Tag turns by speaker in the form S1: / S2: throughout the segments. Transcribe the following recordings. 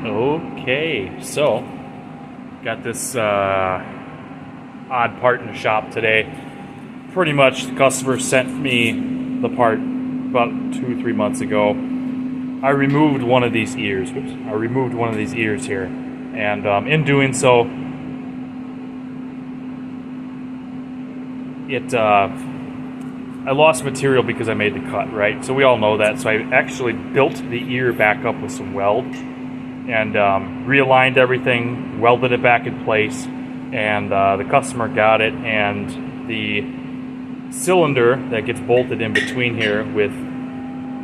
S1: Okay, so got this odd part in the shop today. Pretty much the customer sent me the part about 2-3 months ago. I removed one of these ears. I removed one of these ears here, and in doing so, I lost material because I made the cut, right? So we all know that. So I actually built the ear back up with some weld and realigned everything, welded it back in place, and the customer got it, and the cylinder that gets bolted in between here with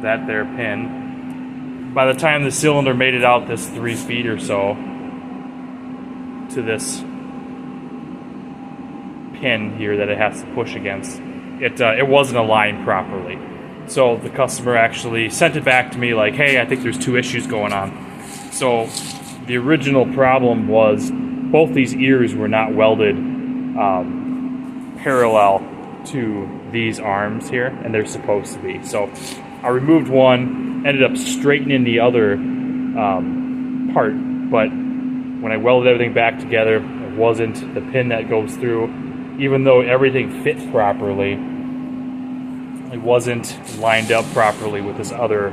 S1: that there pin, by the time the cylinder made it out this 3 feet or so to this pin here that it has to push against, it wasn't aligned properly. So the customer actually sent it back to me like, hey, I think there's 2 issues going on. So the original problem was both these ears were not welded parallel to these arms here, and they're supposed to be. So I removed one, ended up straightening the other part, but when I welded everything back together, it wasn't the pin that goes through. Even though everything fit properly, it wasn't lined up properly with this other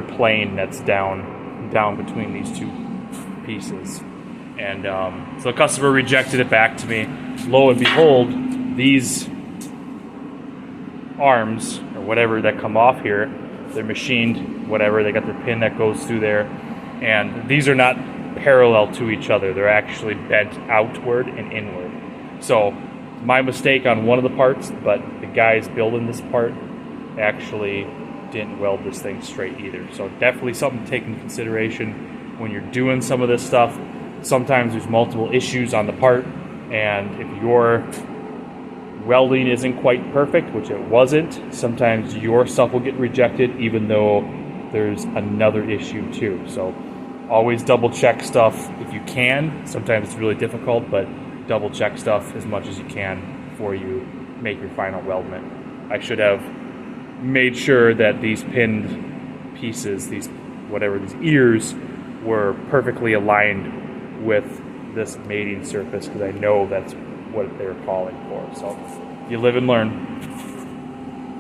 S1: plane that's down between these 2 pieces. And so the customer rejected it back to me. Lo and behold, these arms or whatever that come off here, they're machined, whatever, they got their pin that goes through there, and these are not parallel to each other. They're actually bent outward and inward. So my mistake on one of the parts, but the guys building this part actually didn't weld this thing straight either. So definitely something to take into consideration when you're doing some of this stuff. Sometimes there's multiple issues on the part, and if your welding isn't quite perfect, which it wasn't, sometimes your stuff will get rejected even though there's another issue too. So always double check stuff if you can. Sometimes it's really difficult, but double check stuff as much as you can before you make your final weldment. I should have made sure that these pinned pieces, these ears, were perfectly aligned with this mating surface, because I know that's what they're calling for. So you live and learn.